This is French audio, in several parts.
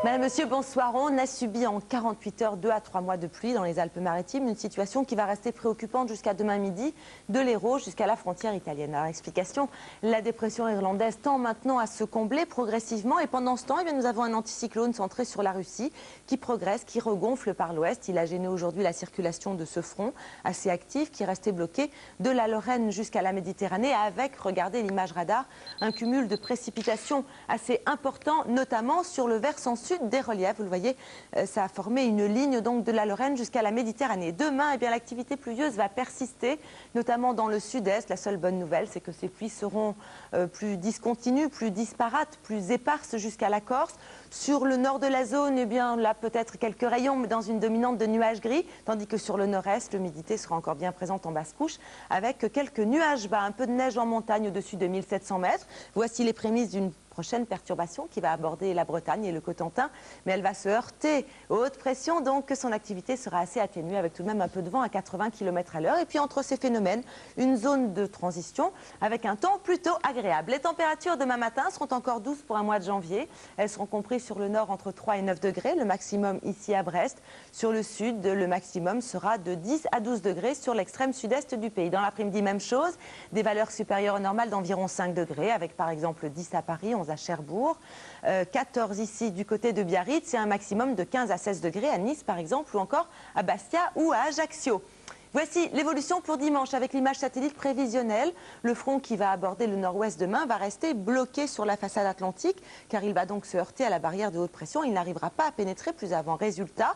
Madame, Monsieur, bonsoir. On a subi en 48 heures 2 à 3 mois de pluie dans les Alpes-Maritimes, une situation qui va rester préoccupante jusqu'à demain midi, de l'Hérault jusqu'à la frontière italienne. Alors, explication, la dépression irlandaise tend maintenant à se combler progressivement et pendant ce temps, nous avons un anticyclone centré sur la Russie qui progresse, qui regonfle par l'ouest. Il a gêné aujourd'hui la circulation de ce front assez actif qui est resté bloqué de la Lorraine jusqu'à la Méditerranée avec, regardez l'image radar, un cumul de précipitations assez important, notamment sur le versant sud des reliefs. Vous le voyez, ça a formé une ligne donc de la Lorraine jusqu'à la Méditerranée. Demain, l'activité pluvieuse va persister, notamment dans le sud-est. La seule bonne nouvelle, c'est que ces pluies seront plus discontinues, plus disparates, plus éparses jusqu'à la Corse. Sur le nord de la zone, là peut-être quelques rayons, mais dans une dominante de nuages gris, tandis que sur le nord-est, l'humidité sera encore bien présente en basse couche, avec quelques nuages bas, un peu de neige en montagne au-dessus de 1700 mètres. Voici les prémices d'une prochaine perturbation qui va aborder la Bretagne et le Cotentin, mais elle va se heurter aux hautes pressions, donc son activité sera assez atténuée avec tout de même un peu de vent à 80 km à l'heure. Et puis entre ces phénomènes, une zone de transition avec un temps plutôt agréable. Les températures demain matin seront encore douces pour un mois de janvier. Elles seront comprises sur le nord entre 3 et 9 degrés, le maximum ici à Brest. Sur le sud, le maximum sera de 10 à 12 degrés sur l'extrême sud-est du pays. Dans l'après-midi, même chose, des valeurs supérieures au normal d'environ 5 degrés, avec par exemple 10 à Paris, 11 à Cherbourg, 14 ici du côté de Biarritz et un maximum de 15 à 16 degrés à Nice par exemple, ou encore à Bastia ou à Ajaccio. Voici l'évolution pour dimanche avec l'image satellite prévisionnelle. Le front qui va aborder le nord-ouest demain va rester bloqué sur la façade atlantique car il va donc se heurter à la barrière de haute pression. Il n'arrivera pas à pénétrer plus avant. Résultat,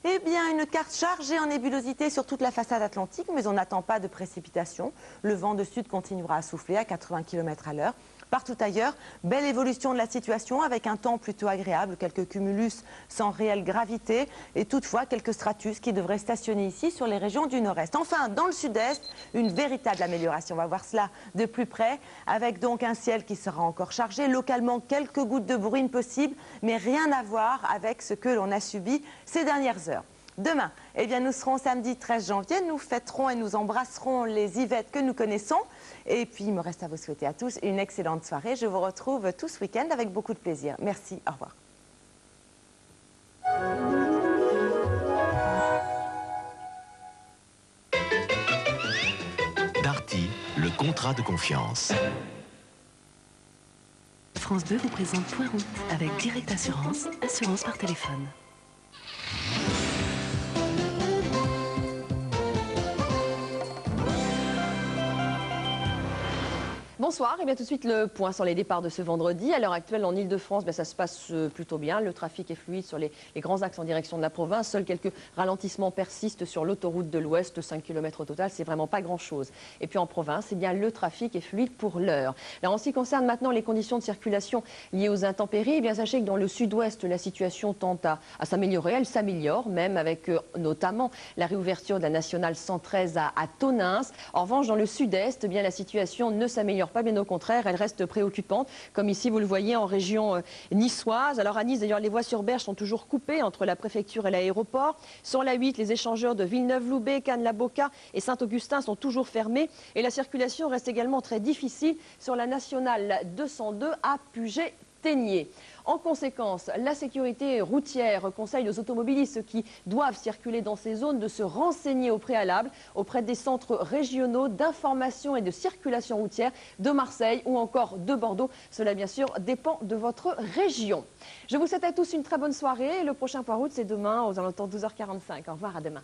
une carte chargée en nébulosité sur toute la façade atlantique, mais on n'attend pas de précipitations. Le vent de sud continuera à souffler à 80 km à l'heure. Partout ailleurs, belle évolution de la situation avec un temps plutôt agréable, quelques cumulus sans réelle gravité et toutefois quelques stratus qui devraient stationner ici sur les régions du nord-est. Enfin, dans le sud-est, une véritable amélioration. On va voir cela de plus près avec donc un ciel qui sera encore chargé, localement quelques gouttes de bruine possibles, mais rien à voir avec ce que l'on a subi ces dernières heures. Demain, nous serons samedi 13 janvier, nous fêterons et nous embrasserons les Yvettes que nous connaissons. Et puis, il me reste à vous souhaiter à tous une excellente soirée. Je vous retrouve tout ce week-end avec beaucoup de plaisir. Merci, au revoir. Darty, le contrat de confiance. France 2 vous présente Point Route avec Direct Assurance, assurance par téléphone. Bonsoir, et bien tout de suite le point sur les départs de ce vendredi. À l'heure actuelle en Ile-de-France, ça se passe plutôt bien. Le trafic est fluide sur les grands axes en direction de la province. Seuls quelques ralentissements persistent sur l'autoroute de l'Ouest, 5 km au total, c'est vraiment pas grand-chose. Et puis en province, le trafic est fluide pour l'heure. En ce qui concerne maintenant les conditions de circulation liées aux intempéries, sachez que dans le sud-ouest, la situation tend à s'améliorer. Elle s'améliore même avec notamment la réouverture de la nationale 113 à Tonneins. En revanche, dans le sud-est, la situation ne s'améliore pas, bien au contraire, elle reste préoccupante, comme ici vous le voyez en région niçoise. Alors à Nice, d'ailleurs, les voies sur berge sont toujours coupées entre la préfecture et l'aéroport. Sur la 8, les échangeurs de Villeneuve-Loubet, Cannes-la-Boca et Saint-Augustin sont toujours fermés. Et la circulation reste également très difficile sur la nationale 202 à Puget-Théniers. En conséquence, la sécurité routière conseille aux automobilistes qui doivent circuler dans ces zones de se renseigner au préalable auprès des centres régionaux d'information et de circulation routière de Marseille ou encore de Bordeaux. Cela, bien sûr, dépend de votre région. Je vous souhaite à tous une très bonne soirée. Le prochain Point Route, c'est demain aux alentours de 12h45. Au revoir, à demain.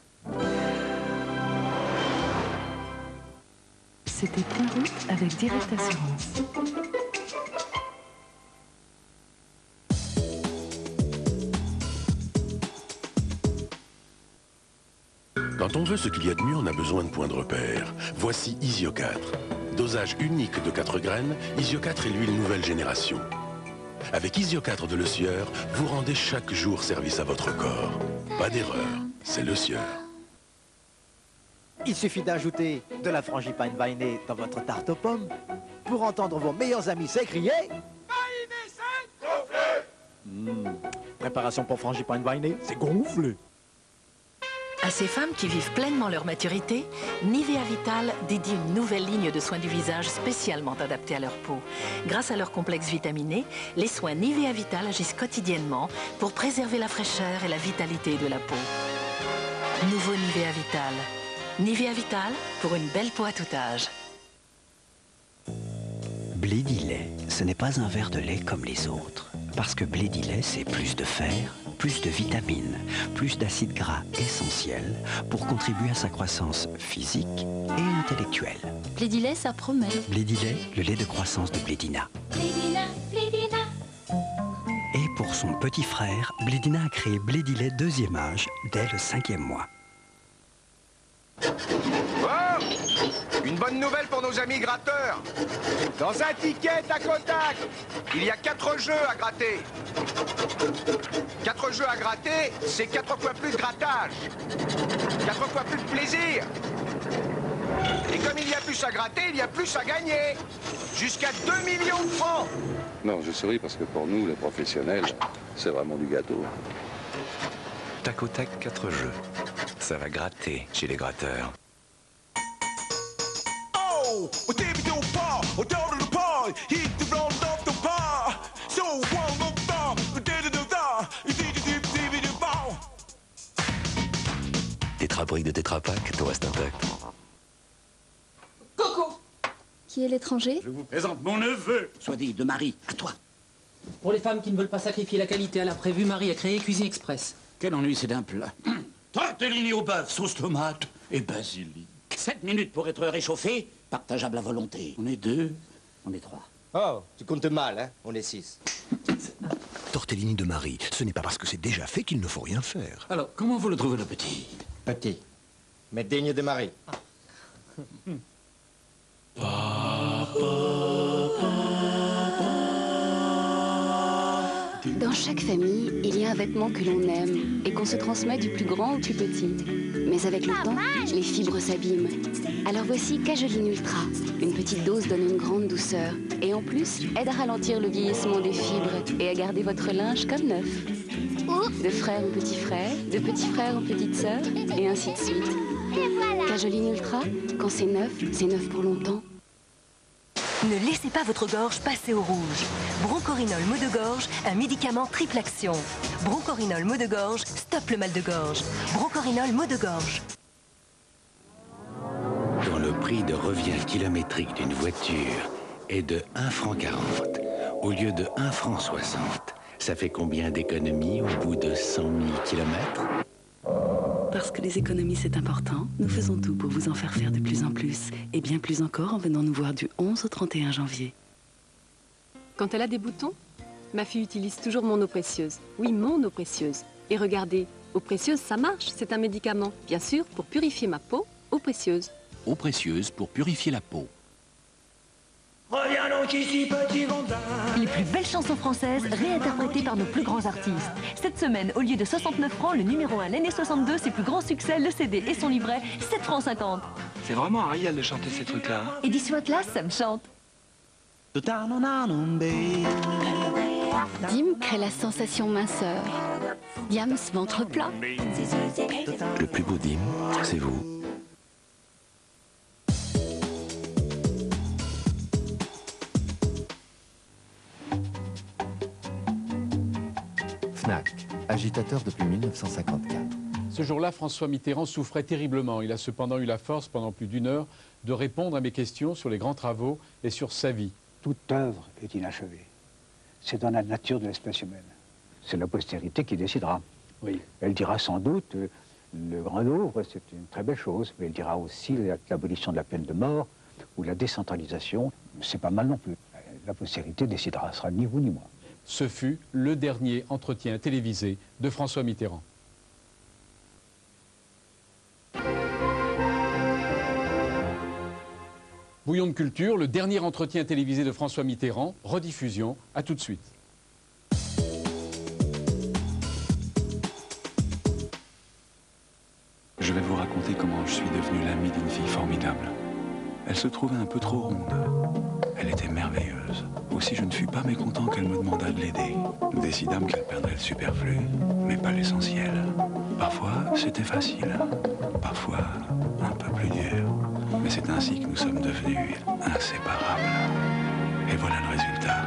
C'était Point Route avec Direct Assurance. Quand on veut ce qu'il y a de mieux, on a besoin de points de repère. Voici Isio 4. Dosage unique de 4 graines, Isio 4 est l'huile nouvelle génération. Avec Isio 4 de Le Sieur, vous rendez chaque jour service à votre corps. Pas d'erreur, c'est Le Sieur. Il suffit d'ajouter de la frangipane vinée dans votre tarte aux pommes pour entendre vos meilleurs amis s'écrier Préparation pour frangipane vinée, c'est gonflé. À ces femmes qui vivent pleinement leur maturité, Nivea Vital dédie une nouvelle ligne de soins du visage spécialement adaptée à leur peau. Grâce à leur complexe vitaminé, les soins Nivea Vital agissent quotidiennement pour préserver la fraîcheur et la vitalité de la peau. Nouveau Nivea Vital. Nivea Vital pour une belle peau à tout âge. Blédilet, ce n'est pas un verre de lait comme les autres. Parce que Blédilet, c'est plus de fer, plus de vitamines, plus d'acides gras essentiels pour contribuer à sa croissance physique et intellectuelle. Blédilet, ça promet. Blédilet, le lait de croissance de Blédina. Blédina, Blédina. Et pour son petit frère, Blédina a créé Blédilet deuxième âge dès le 5e mois. Oh, une bonne nouvelle pour nos amis gratteurs. Dans un ticket tac au tac, il y a 4 jeux à gratter. 4 jeux à gratter, c'est 4 fois plus de grattage. 4 fois plus de plaisir. Et comme il y a plus à gratter, il y a plus à gagner. Jusqu'à 2 millions de francs. Non, je souris parce que pour nous, les professionnels, c'est vraiment du gâteau. Tac au tac, 4 jeux. Ça va gratter chez les gratteurs. Tétrabrique de Tetra Pak, tout reste intact. Coco. Qui est l'étranger? Je vous présente mon neveu. Soit dit, de Marie, à toi. Pour les femmes qui ne veulent pas sacrifier la qualité à l'imprévu, Marie a créé Cuisine Express. Quel ennui, c'est d'un plat. Tortellini au bœuf, sauce tomate et basilic. 7 minutes pour être réchauffé, partageable à volonté. On est 2, on est 3. Oh, tu comptes mal, hein? On est 6. Tortellini de Marie, ce n'est pas parce que c'est déjà fait qu'il ne faut rien faire. Alors, comment vous le trouvez, le petit? Petit, mais digne de Marie. Dans chaque famille, il y a un vêtement que l'on aime et qu'on se transmet du plus grand au plus petit. Mais avec le temps, les fibres s'abîment. Alors voici Cajoline Ultra. Une petite dose donne une grande douceur. Et en plus, aide à ralentir le vieillissement des fibres et à garder votre linge comme neuf. De frère en petit frère, de petit frère en petite sœur, et ainsi de suite. Cajoline Ultra, quand c'est neuf pour longtemps. Ne laissez pas votre gorge passer au rouge. Bronchorinol maux de gorge, un médicament triple action. Bronchorinol maux de gorge, stoppe le mal de gorge. Bronchorinol maux de gorge. Quand le prix de revient kilométrique d'une voiture est de 1,40 franc au lieu de 1,60 franc, ça fait combien d'économies au bout de 100 000 kilomètres? Parce que les économies, c'est important, nous faisons tout pour vous en faire de plus en plus. Et bien plus encore en venant nous voir du 11 au 31 janvier. Quand elle a des boutons, ma fille utilise toujours mon eau précieuse. Oui, mon eau précieuse. Et regardez, eau précieuse, ça marche, c'est un médicament. Bien sûr, pour purifier ma peau, eau précieuse. Eau précieuse pour purifier la peau. Reviens donc ici, petit Gondin. Les plus belles chansons françaises réinterprétées par nos plus grands artistes. Cette semaine, au lieu de 69 francs, le numéro 1, l'année 62, ses plus grands succès, le CD et son livret, 7 francs 50. C'est vraiment Ariel de chanter ces trucs-là. Hein? Édition Atlas, ça me chante. Dim crée la sensation minceur. Diams ventre plat. Le plus beau Dim, c'est vous. Fnac, agitateur depuis 1954. Ce jour-là, François Mitterrand souffrait terriblement. Il a cependant eu la force, pendant plus d'1 heure, de répondre à mes questions sur les grands travaux et sur sa vie. Toute œuvre est inachevée. C'est dans la nature de l'espèce humaine. C'est la postérité qui décidera. Oui. Elle dira sans doute, le Grand Louvre, c'est une très belle chose, mais elle dira aussi l'abolition de la peine de mort ou la décentralisation, c'est pas mal non plus. La postérité décidera, ce sera ni vous ni moi. Ce fut le dernier entretien télévisé de François Mitterrand. Bouillon de culture, le dernier entretien télévisé de François Mitterrand, rediffusion, à tout de suite. Je vais vous raconter comment je suis devenu l'ami d'une fille formidable. Elle se trouvait un peu trop ronde. Elle était merveilleuse. Aussi, je ne fus pas mécontent qu'elle me demandât de l'aider. Nous décidâmes qu'elle perdrait le superflu, mais pas l'essentiel. Parfois, c'était facile. Parfois, un peu plus dur. Mais c'est ainsi que nous sommes devenus inséparables. Et voilà le résultat.